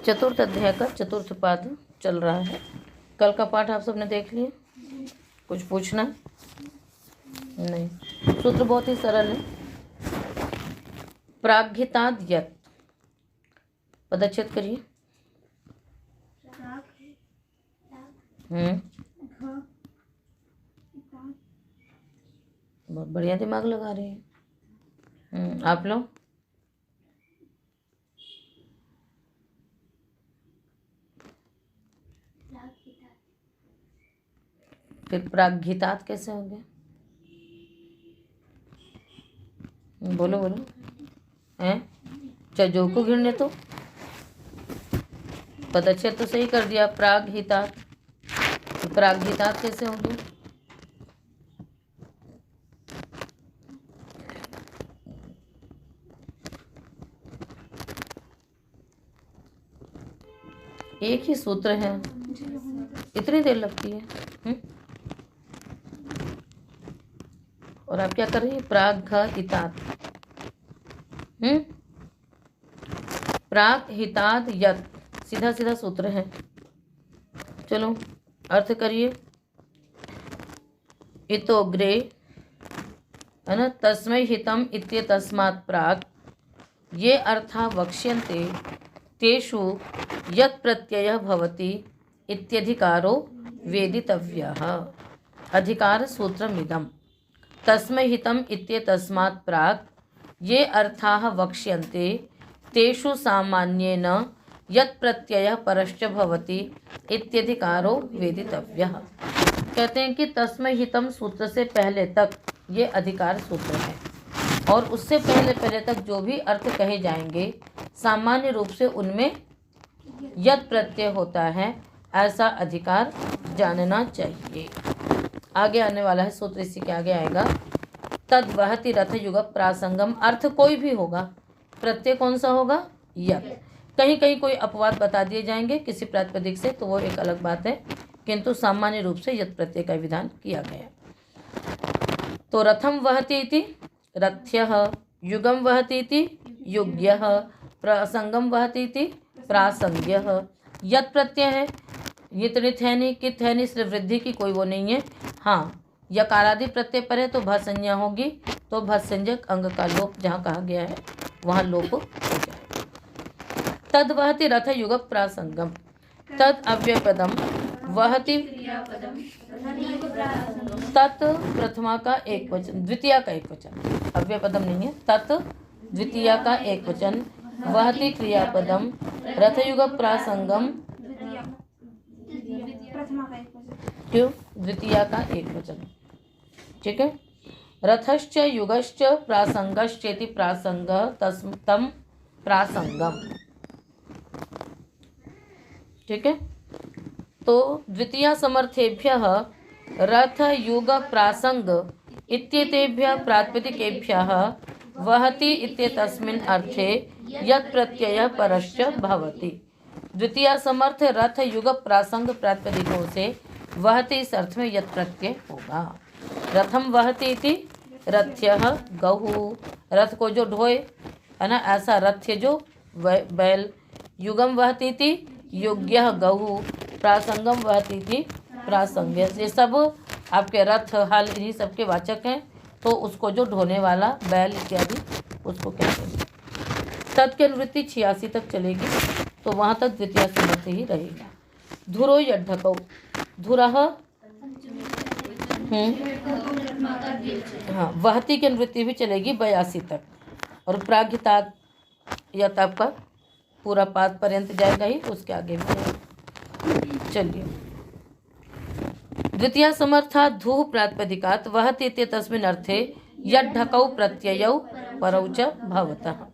चतुर्थ अध्याय का चतुर्थ पाठ चल रहा है। कल का पाठ आप सबने देख लिया? कुछ पूछना नहीं। सूत्र बहुत ही सरल है। प्राज्ञिताद यत्, पदच्छेद करिए। बहुत बढ़िया दिमाग लगा रहे हैं आप लोग। फिर प्राज्ञितात् कैसे हो गया? बोलो बोलो। हैं? चाहे जो को गिरने तो पदच्छेद तो सही कर दिया। प्राज्ञितात्, प्राज्ञितात् कैसे हो गया? एक ही सूत्र है, इतनी देर लगती है। और आप क्या कर रही है? प्राज्ञितात्। प्राज्ञितात् यत्, सीधा सीधा सूत्र है। चलो अर्थ करिए। इतोग्रे है ना, तस्मै हितम इत्येतस्मात् प्राक् ये अर्थाः वक्ष्यन्ते तेषु यत् प्रत्ययः भवति इत्यधिकारो वेदितव्यः। अधिकार सूत्रमिदम्। तस्मै हितम इत्येतस्मात् प्राक् ये अर्थाः वक्ष्यन्ते तेषु सामान्येन यत् प्रत्ययः परश्च भवति इत्यधिकारो वेदितव्यः। कहते हैं कि तस्मै हितम सूत्र से पहले तक ये अधिकार सूत्र है, और उससे पहले तक जो भी अर्थ कहे जाएंगे सामान्य रूप से उनमें यत् प्रत्यय होता है, ऐसा अधिकार जानना चाहिए। आगे आने वाला है सूत्र, इसी के आगे आएगा। तद वहति रथ युग प्रासंगम। अर्थ कोई भी होगा, प्रत्यय कौन सा होगा? यत्। कहीं कहीं कोई अपवाद बता दिए जाएंगे किसी प्रातिपदिक से, तो वो एक अलग बात है, किंतु सामान्य रूप से यत् प्रत्यय का विधान किया गया। तो रथम वहति इति रथ्यः, युगम वहति इति युग्यः, प्रासंगम वहति इति प्रासंग्यः। यत् प्रत्यय है, ये तृथ है नहीं, कित है नहीं, सिर्फ वृद्धि की कोई वो नहीं है। हाँ, यकारादि प्रत्यय पर है तो भ संज्ञा होगी, तो भ संज्ञक अंग का लोप जहाँ कहा गया है वहाँ लोप हो जाएगा। तद वहति रथ युग प्रासंगम। तद अव्ययपदम वहति, तत् प्रथमा का एक वचन, द्वितीया का एक वचन, अव्ययपदम नहीं है। तत् द्वितीया का एक वचन, वहति क्रियापदम, रथयुग प्रासंगम क्यों? द्वितीया का एक वचन। ठीक है। रथश्च युगश्च प्रासंगश्चेति प्रासंग तम प्रासंगम। ठीक है। तो द्वितीया समर्थेभ्यः रथ युग प्रासंग इत्येतेभ्यः प्रातिपदिकेभ्यः वहति इत्येतस्मिन् अर्थे यत् प्रत्ययः परश्च भवति। द्वितीया समर्थ रथ युग प्रासंग प्रातिपदिकों से वहति इस अर्थ में यत् प्रत्यय होगा। रथम वहति इति रथ्यः गहु, रथ को जो ढोए है ना, ऐसा रथ्य जो बैल। युगम वहति इति युग्यः गहु, प्रासंगम वहति इति प्रासंग्य। ये सब आपके रथ हल इन्हीं सबके वाचक हैं, तो उसको जो ढोने वाला बैल इत्यादि उसको कहते हैं। तत् की अनुवृत्ति 86 तक चलेगी, तो वहाँ तक द्वितीय समर्थ ही रहेगा। धुरो यड्ढकौ, धुरः हाँ, वहति की अनुवृत्ति भी चलेगी 82 तक, और प्राज्ञितात् यत् आपका पूरा पाद पर्यंत जाएगा ही, उसके आगे भी जाएगा। चलिए, द्वितीय समर्था धूः प्रातिपदिकात् वहति इत्येतस्मिन् अर्थे यड्ढकौ प्रत्ययौ परौ च भवतः।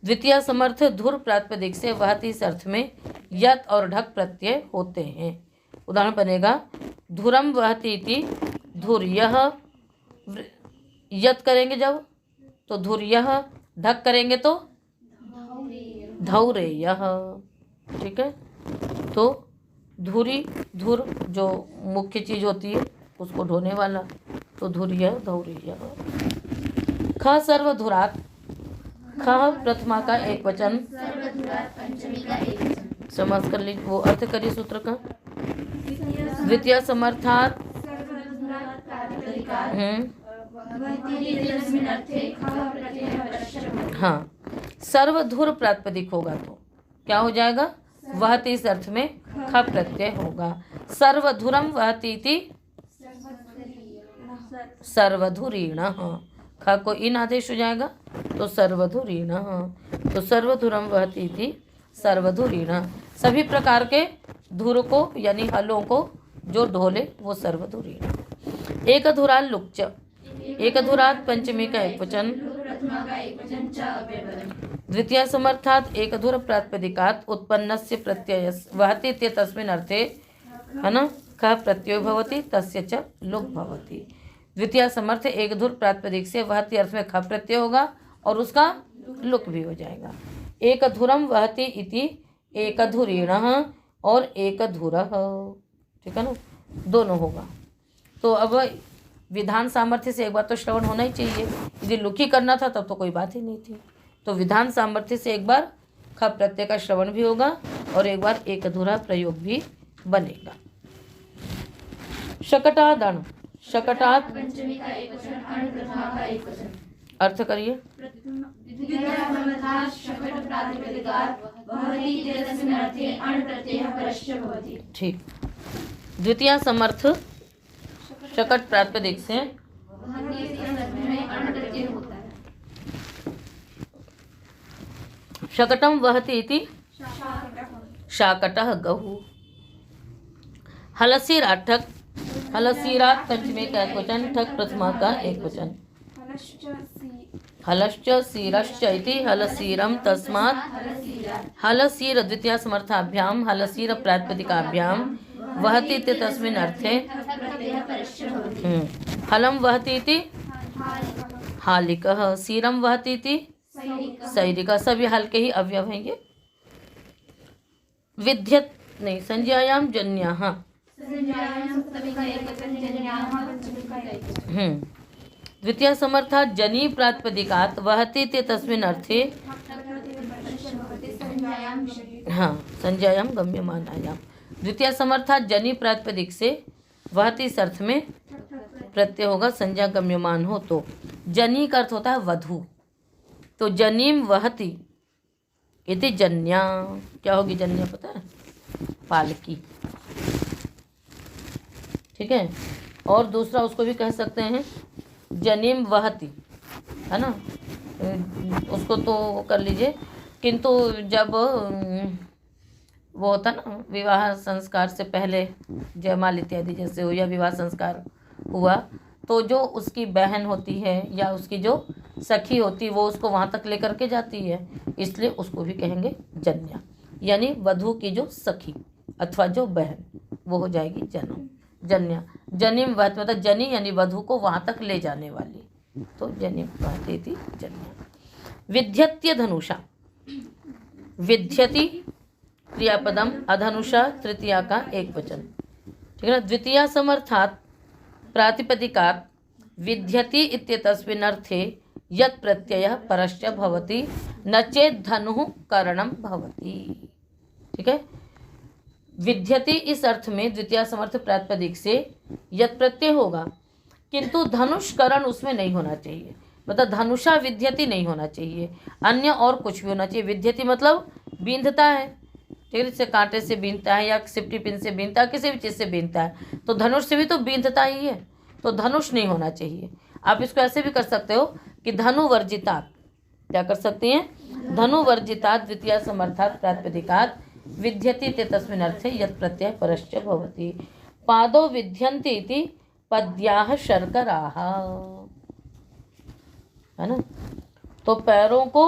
द्वितीय समर्थ धुर प्रातिपदिक से वहति इस अर्थ में यत् और ढक प्रत्यय होते हैं। उदाहरण बनेगा, धुरम वहति इति धुर्यः। यत् करेंगे जब तो धुर्यः, ढक करेंगे तो धौरेयः। ठीक है। तो धुरी, धुर जो मुख्य चीज होती है उसको ढोने वाला, तो धुर्य धौरेयः। ख सर्वधुरात्, ख प्रथमा का एक वचन, समास कर लीजिए, वो अर्थ करिए सूत्र का। द्वितीय समर्थात हाँ, सर्वधुर प्रातिपदिक होगा तो क्या हो जाएगा? वहति इस अर्थ में ख प्रत्यय होगा। सर्वधुरम वहति इति सर्वधुरीण, ख को इन आदेश हो जाएगा तो सर्वधुरीण। तो सर्वधुरम वहति इति सर्वधुरीण, सभी प्रकार के धुर को यानी हलों को जो ढोले वो सर्वधुरीण। एक धुरा लुक्च, एक धुरात पंचमी का एक वचन। द्वितीय समर्थात एक धुर प्रातिपदिकात उत्पन्नस्य प्रत्ययस्य वहति इति तस्मिन् अर्थे, है ना, कः प्रत्ययो भवति तस्य च लुक् भवति। द्वितीय समर्थ एक धुर प्रातिपदिक से वहति अर्थ में ख प्रत्यय होगा और उसका लुक भी हो जाएगा। एक धुरम वहति इति एक धुरीण और एक धुरः, ठीक है ना, दोनों होगा। तो अब विधान सामर्थ्य से एक बार तो श्रवण होना ही चाहिए। यदि लुकी करना था तब तो कोई बात ही नहीं थी। तो विधान सामर्थ्य से एक बार ख प्रत्यय का श्रवण भी होगा और एक बार एक अधूरा प्रयोग भी बनेगा। शकटादण, शकटात अर्थ करिए। ठीक, द्वितीय समर्थ शकट प्रातिपदिक से शकटम वहति इति शाकटः गहु। हलसीराठक, हलसीरात पंचमी का एक वचन, ठक प्रथमा का एक वचन। हलश्च सीरश्च इति हलसीरम तस्मात् हलसीर द्वितीय समर्थाभ्याम हलसीर प्रातिपदिकाभ्यां वहति इति तस्मिन् अर्थे हलम वहति इति हालिकः, सीरम वहति इति सैरिका, सभी हल के ही अवयव हैं ये। विद्यत नहीं, संज्ञायाम जन्याः, द्वितीय समर्थात् जनी प्रातिपदिकात् वहति इति तस्मिन् अर्थे, हाँ, संज्ञायाम गम्यमानायाम। द्वितीय समर्थात् जनी प्रातिपदिक से वहति इस अर्थ में प्रत्यय होगा, संज्ञा गम्यमान हो तो। जनी का अर्थ होता है वधू, तो जनीम वहति इति जन्या, क्या होगी जन्या पता है? पालकी, ठीक है। और दूसरा उसको भी कह सकते हैं जनीम वहति, है ना, उसको तो कर लीजिए। किंतु जब वो होता ना विवाह संस्कार से पहले जयमाल इत्यादि जैसे हो या विवाह संस्कार हुआ तो जो उसकी बहन होती है या उसकी जो सखी होती वो उसको वहाँ तक लेकर के जाती है, इसलिए उसको भी कहेंगे जन्या, यानी वधू की जो सखी अथवा जो बहन वो हो जाएगी जन्या। जनिम वहति मतलब जनी यानी वधू को वहाँ तक ले जाने वाली, तो जनिम वहति थी जन्या। विद्यत्य धनुषा, विद्यति क्रियापदम अधनुषा तृतीया का एक वचन, ठीक है ना। द्वितीय समर्थात् प्रातिपदिकात् विद्यति इत्येतस्मिन् अर्थे यत् प्रत्ययः परश्च भवति न चेत् धनुः करणं भवति, ठीक है। विद्यति इस अर्थ में द्वितीय समर्थ प्रातिपदिक से यत् प्रत्यय होगा, किंतु धनुष्करण उसमें नहीं होना चाहिए, मतलब धनुषा विद्यति नहीं होना चाहिए, अन्य और कुछ भी होना चाहिए। विद्यति मतलब बींधता है, ठीक है, जैसे कांटे से बीनता है या सिफ्टी पिन से बीनता है, किसी भी चीज़ से बीनता है, तो धनुष से भी तो बीनता ही है, तो धनुष नहीं होना चाहिए। आप इसको ऐसे भी कर सकते हो कि धनुवर्जितात्, क्या कर सकते हैं? धनुवर्जितात् द्वितीय समर्थात् प्रातिपदिकात् विद्यति ते तस्मिन् अर्थे यत् प्रत्यय परश्च भवति। पादो विद्यन्ति इति पद्याः शर्कराः, है ना, तो पैरों को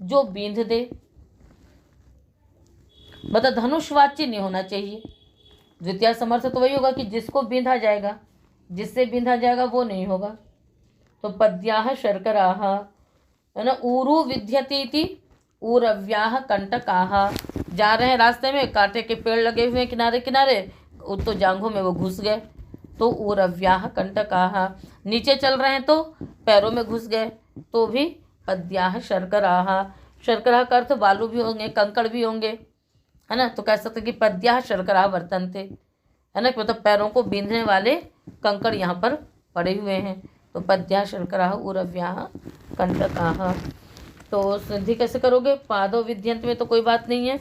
जो बींध दे, मतलब धनुषवाच्य नहीं होना चाहिए। द्वितीय समर्थ तो वही होगा कि जिसको बींधा जाएगा, जिससे बींधा जाएगा वो नहीं होगा। तो पद्याः शर्कराः, है ना। ऊरु विद्यति इति ऊरव्याः कंटकाः, जा रहे हैं रास्ते में, कांटे के पेड़ लगे हुए हैं किनारे किनारे, तो जांघों में वो घुस गए, तो ऊरव्याः कंटकाः। नीचे चल रहे हैं तो पैरों में घुस गए, तो भी पद्याः शर्कराः। शर्करा का अर्थ बालू भी होंगे, कंकड़ भी होंगे, है ना। तो कह सकते कि पद्या शर्करा वर्तन्ते, है ना, मतलब पैरों को बींधने वाले कंकड़ यहाँ पर पड़े हुए हैं। तो पद्या शर्करा उरव्या कंटका। तो संधि कैसे करोगे? पादो विध्यंत में तो कोई बात नहीं है,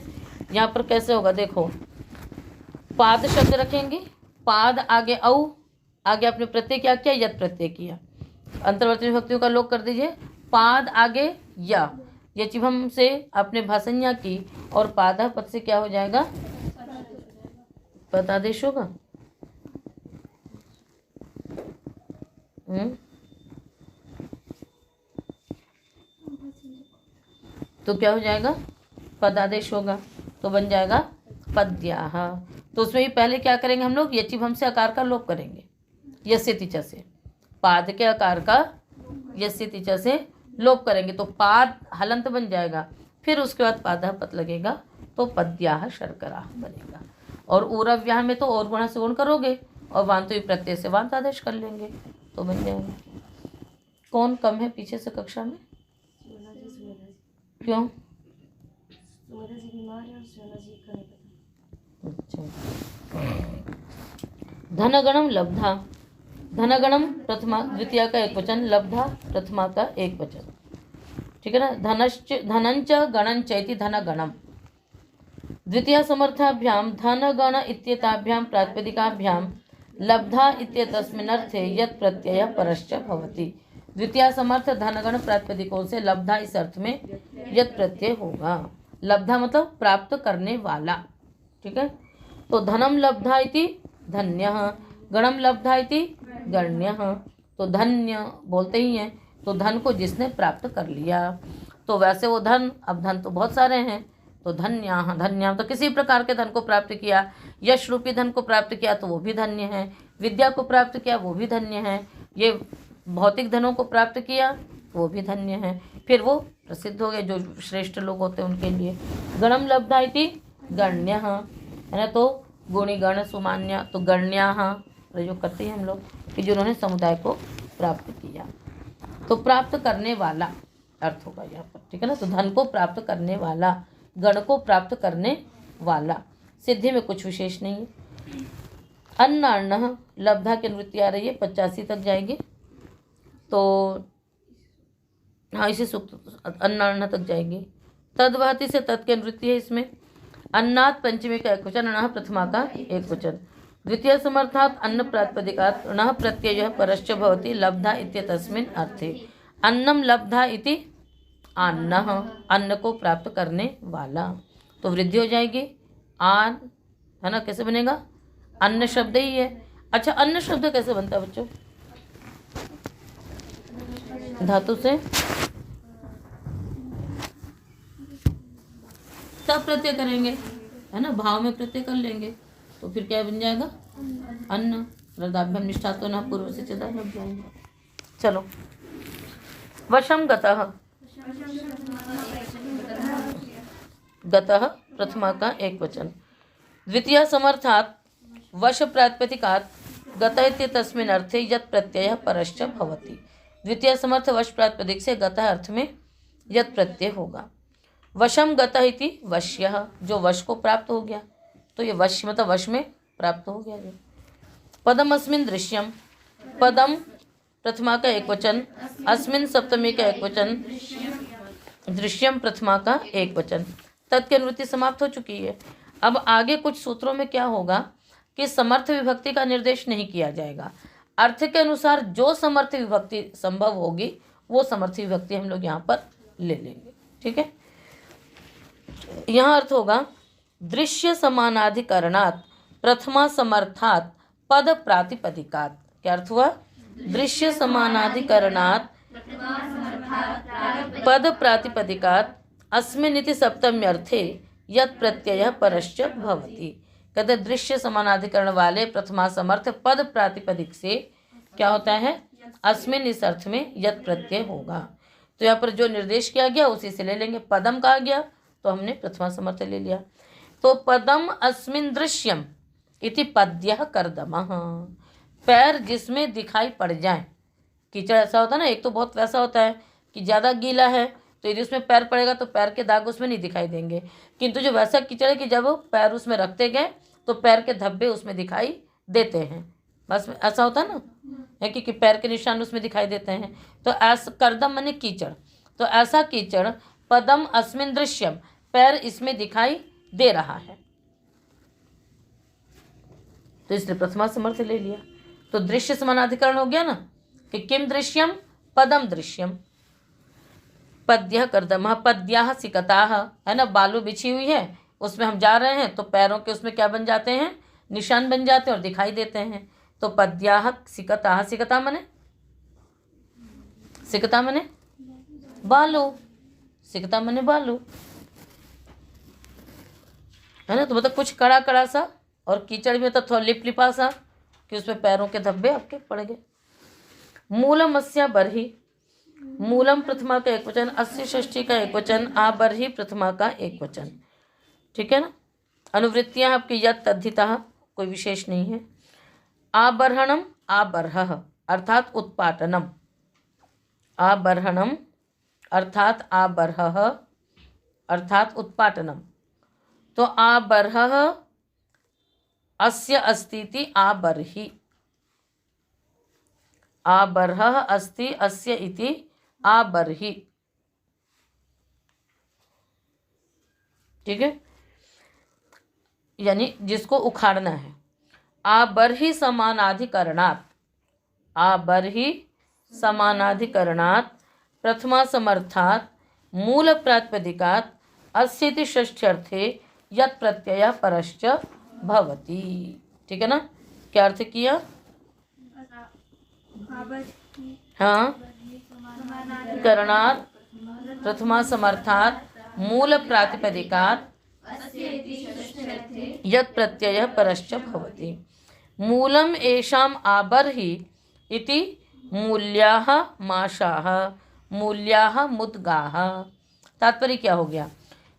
यहाँ पर कैसे होगा देखो, पाद शब्द रखेंगे, पाद आगे औ, आगे आपने प्रत्यय क्या किया? यत प्रत्यय किया। अंतर्वर्ती विभक्तियों का लोग कर दीजिए, पाद आगे या, यचिभम से आपने भाषण्या की और पादा पद से क्या हो जाएगा? पदादेश होगा। तो क्या हो जाएगा? पदादेश होगा, तो बन जाएगा पद्याः। तो उसमें भी पहले क्या करेंगे हम लोग? यचिभम से आकार का लोप करेंगे, यस्य तिच से, पाद के आकार का यस्य तिच से लोप करेंगे, तो पाद हलंत बन जाएगा। फिर उसके बाद पादा पद लगेगा, तो पद्याः शर्करा बनेगा। और ऊरव्याह में तो और गुणा से गुण करोगे, और वांतो प्रत्यय से वांत आदेश कर लेंगे, तो बन जाएगा। कौन कम है पीछे से कक्षा में? क्यों? अच्छा। धनगणम लब्धा, धनगणम प्रथमा द्वितीया का एक वचन, लब्धा प्रथमा का एक वचन, ठीक है ना। धनंच गणंच इति धनगणम। द्वितीया समर्थाभ्याम धनगण इत्येताभ्याम प्रातिपदिकाभ्याम लब्धा इत्येतस्मिन्नर्थे यत् प्रत्यय परश्च भवति। द्वितीया समर्थ धनगण प्रातिपदिकों से लब्धा इस अर्थ में यत् प्रत्यय होगा। लब्धा मतलब प्राप्त करने वाला, ठीक है। तो धनम लब्धा इति धन्यः, गणम लब्धा इति गण्यः। तो धन्य बोलते ही हैं, तो धन को जिसने प्राप्त कर लिया। तो वैसे वो धन, अब धन तो बहुत सारे हैं, तो धन्याः, धन्याः तो किसी प्रकार के धन को प्राप्त किया। यश रूपी धन को प्राप्त किया तो वो भी धन्य है, विद्या को प्राप्त किया वो भी धन्य है, ये भौतिक धनों को प्राप्त किया वो भी धन्य है। फिर वो प्रसिद्ध हो गए, जो श्रेष्ठ लोग होते हैं उनके लिए। गणम लब्धा इति गण्यः, है ना। तो गुणी गण सुमान्य, तो गण्याः प्रयोग करते हैं हम लोग कि जिन्होंने समुदाय को प्राप्त किया। तो प्राप्त करने वाला अर्थ होगा यहाँ पर, ठीक है ना। तो धन को प्राप्त करने वाला, गण को प्राप्त करने वाला, सिद्धि में कुछ विशेष नहीं है। अन्नान्न लब्धा की अनुवृत्ति आ रही है, 85 तक जाएगी। तो हाँ, इसी सूक्त अन्नान्न तक जाएगी। तद्वहति से तत् की अनुवृत्ति है इसमें। अन्नात् पंचमी का एक वचन, अणः प्रथमा का एक वचन। द्वितीय समर्थात् अन्न प्रातिपदिकात् अणः प्रत्ययः परश्च भवति लब्धा इत्येतस्मिन् अर्थे। अन्नम लब्धा इति अन्नः, अन्न को प्राप्त करने वाला, तो वृद्धि हो जाएगी। आन, है ना, कैसे बनेगा? अन्न शब्द ही है। अच्छा, अन्न शब्द कैसे बनता है बच्चों? धातु से तब प्रत्यय करेंगे, है ना, भाव में प्रत्यय कर लेंगे, तो फिर क्या बन जाएगा? अन्न। रदाभ्याम निष्ठा तो न पूर्व से चला लग जाएगा। चलो, वशम गतः, गतः प्रथमा का एक वचन। द्वितीय समर्थात् वश प्रातिपदिकात् गतः इत्येतस्मिन् अर्थे यत् प्रत्ययः परश्च भवति। द्वितीय समर्थ वश प्रातिपदिक से गतः अर्थ में यत् प्रत्यय होगा। वशम गतः इति वश्यः, जो वश को प्राप्त हो गया, तो ये वश मतलब वश में प्राप्त हो गया। जो पदम अस्मिन् दृश्यम, पदम प्रथमा का एक वचन, अस्मिन् सप्तमी का एक वचन, दृश्यम प्रथमा का एक वचन। तत् की अनुवृत्ति समाप्त हो चुकी है। अब आगे कुछ सूत्रों में क्या होगा कि समर्थ विभक्ति का निर्देश नहीं किया जाएगा। अर्थ के अनुसार जो समर्थ विभक्ति संभव होगी वो समर्थ विभक्ति हम लोग यहाँ पर ले लेंगे, ठीक है। यहाँ अर्थ होगा दृश्य समानाधिकरणात् प्रथमा समर्थात् पद प्रातिपदिकात्। क्या अर्थ हुआ? दृश्य समानाधिकरणात् पद प्रातिपदिकात् अस्मिन् इति सप्तम्यर्थे यत् प्रत्ययः परश्च भवति। कहते दृश्य समानाधिकरण वाले प्रथमा समर्थ पद प्रातिपदिक से क्या होता है? अस्मिन् इस अर्थ में यत् प्रत्यय होगा। तो यहाँ पर जो निर्देश किया गया उसी से ले लेंगे। पदम कहा गया तो हमने प्रथमा समर्थ ले लिया। तो पदम अस्मिन् दृश्यम इति पद्यः कर्दमः, पैर जिसमें दिखाई पड़ जाए। कीचड़ ऐसा होता है ना, एक तो बहुत वैसा होता है कि ज़्यादा गीला है तो यदि उसमें पैर पड़ेगा तो पैर के दाग उसमें नहीं दिखाई देंगे। किंतु जो वैसा कीचड़ है कि जब पैर उसमें रखते गए तो पैर के धब्बे उसमें दिखाई देते हैं। बस ऐसा होता है ना, है कि पैर के निशान उसमें दिखाई देते हैं। तो ऐसा कर्दम माने कीचड़, तो ऐसा कीचड़ पदम अस्मिन दृश्यम, पैर इसमें दिखाई दे रहा है। तो इसलिए प्रथमा समर्थ ले लिया। तो दृश्य समानाधिकरण हो गया ना कि किम दृश्यम पदम दृश्यम। पद्य कर्दम पद्या सिकता है ना, बालू बिछी हुई है उसमें हम जा रहे हैं तो पैरों के उसमें क्या बन जाते हैं, निशान बन जाते हैं और दिखाई देते हैं। तो पद्या सिकता, सिकता मने बालू, सिकता मने बालू, है ना। तो मतलब कुछ कड़ा कड़ा सा और कीचड़ में तो थोड़ा लिप लिपा सा कि उसमें पैरों के धब्बे आपके पड़ गए। मूलम अस्या बरही, मूलम प्रथमा का एक वचन, अस्य षष्ठी का एक वचन, आ बरही प्रथमा का एक वचन। ठीक है ना। अनुवृत्तियां आपकी यत् तद्धिता, कोई विशेष नहीं है। आबर्हणम आबर्ह अर्थात उत्पाटनम, आबर्हणम अर्थात आबर्ह अर्थात उत्पाटनम। तो आबर्ह अस्य अस्तीति आबर्हि, आबर्ह अस्ति अस्य इति आबर्हि। ठीक है, यानी जिसको उखाड़ना है। आबर्हि समानाधिकरणात्, आबर्हि समानाधिकरणात् प्रथमा समर्थात् मूल प्रातिपदिकात् अस्यति षष्ठ्यर्थे यत् प्रत्यय परश्च भवति। ठीक है ना। क्या अर्थ किया? हाँ, करणात् प्रथमा समर्थात् मूल प्रातिपदिकात् यत् प्रत्यय परश्च भवति। मूलम एषाम आबर्हि इति मूल्याः माशाः मूल्याः मुद्गाः। तात्पर्य क्या हो गया?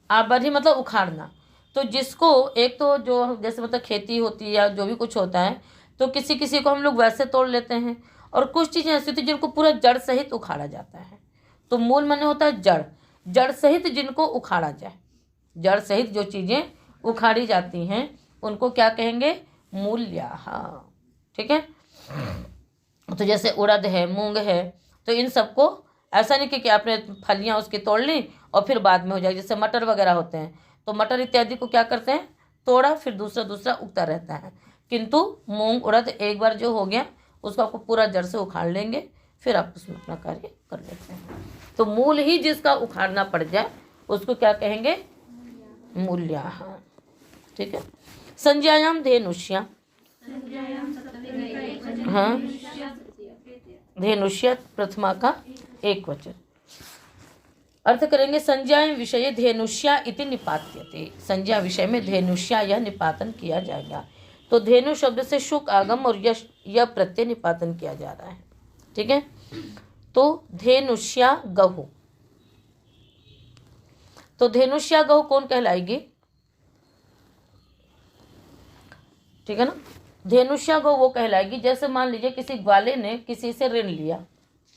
आबर्हि मतलब उखाड़ना। तो जिसको एक तो जो जैसे मतलब खेती होती है या जो भी कुछ होता है तो किसी किसी को हम लोग वैसे तोड़ लेते हैं और कुछ चीज़ें ऐसी होती हैं जिनको पूरा जड़ सहित उखाड़ा जाता है। तो मूल माने होता है जड़, जड़ सहित जिनको उखाड़ा जाए, जड़ सहित जो चीज़ें उखाड़ी जाती हैं उनको क्या कहेंगे? मूल्याः। ठीक है। तो जैसे उड़द है, मूंग है, तो इन सबको ऐसा नहीं कि आपने फलियां उसकी तोड़ ली और फिर बाद में हो जाएगी। जैसे मटर वगैरह होते हैं तो मटर इत्यादि को क्या करते हैं? तोड़ा, फिर दूसरा दूसरा उगता रहता है। किंतु मूंग उड़द एक बार जो हो गया उसको आपको पूरा जड़ से उखाड़ लेंगे, फिर आप उसमें अपना कार्य कर लेते हैं। तो मूल ही जिसका उखाड़ना पड़ जाए उसको क्या कहेंगे? मूल्याः। ठीक है। संज्ञायाम धेनुष्या, हाँ, धेनुष्या प्रथमा का एक वचन। अर्थ करेंगे संज्ञाएं विषय धेनुष्या इति निपात्यते, संज्ञा विषय में धेनुष्या यह निपातन किया जाएगा। तो धेनु शब्द से शुक आगम और यह प्रत्यय निपातन किया जा रहा है। ठीक है। तो धेनुष्या गहु, तो धेनुष्या गहु कौन कहलाएगी? ठीक है ना। धेनुष्या गौ वो कहलाएगी जैसे मान लीजिए किसी ग्वाले ने किसी से ऋण लिया,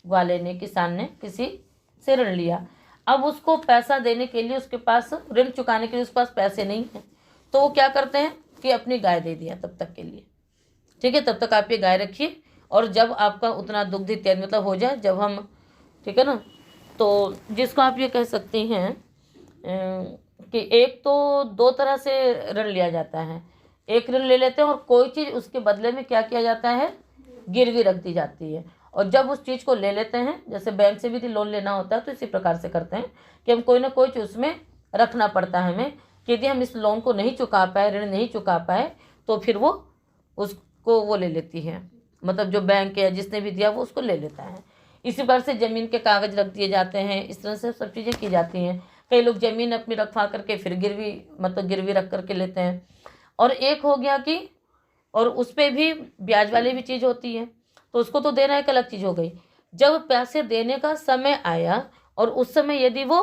ग्वाले ने, किसान ने किसी से ऋण लिया। अब उसको पैसा देने के लिए उसके पास, ऋण चुकाने के लिए उसके पास पैसे नहीं हैं, तो वो क्या करते हैं कि अपनी गाय दे दिया तब तक के लिए। ठीक है, तब तक आप ये गाय रखिए और जब आपका उतना दुग्ध इत्यादि मतलब हो जाए, जब हम, ठीक है ना, तो जिसको आप ये कह सकते हैं कि एक तो दो तरह से ऋण लिया जाता है। एक ऋण ले लेते हैं और कोई चीज़ उसके बदले में क्या किया जाता है? गिरवी रख दी जाती है। और जब उस चीज़ को ले लेते हैं, जैसे बैंक से भी लोन लेना होता है तो इसी प्रकार से करते हैं कि हम कोई ना कोई चीज़ उसमें रखना पड़ता है हमें कि यदि हम इस लोन को नहीं चुका पाए, ऋण नहीं चुका पाए, तो फिर वो उसको वो ले लेती है, मतलब जो बैंक या जिसने भी दिया वो उसको ले लेता है। इसी प्रकार से ज़मीन के कागज़ रख दिए जाते हैं, इस तरह से सब चीज़ें की जाती हैं। कई लोग ज़मीन अपनी रखवा करके फिर गिरवी, मतलब गिरवी रख करके लेते हैं। और एक हो गया कि और उस पर भी ब्याज वाली भी चीज़ होती है, तो उसको तो देना एक अलग चीज़ हो गई। जब पैसे देने का समय आया और उस समय यदि वो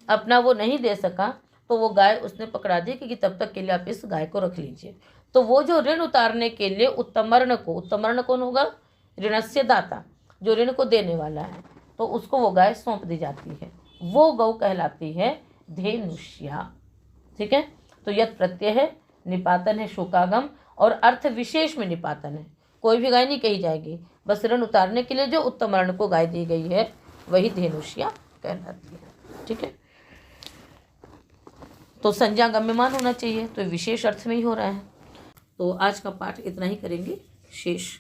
अपना वो नहीं दे सका तो वो गाय उसने पकड़ा दी कि तब तक के लिए आप इस गाय को रख लीजिए। तो वो जो ऋण उतारने के लिए उत्तमर्ण को, उत्तमर्ण कौन होगा? ऋणस्य दाता, जो ऋण को देने वाला है, तो उसको वो गाय सौंप दी जाती है वो गौ कहलाती है धेनुष्या। ठीक है, तो यत प्रत्यय है, निपातन है शोकागम, और अर्थ विशेष में निपातन है। कोई भी गाय नहीं कही जाएगी, बस ऋण उतारने के लिए जो उत्तम वर्ण को गाय दी गई है वही धेनुष्या कहलाती है। ठीक है, तो संज्ञा गम्यमान होना चाहिए, तो विशेष अर्थ में ही हो रहा है। तो आज का पाठ इतना ही करेंगे, शेष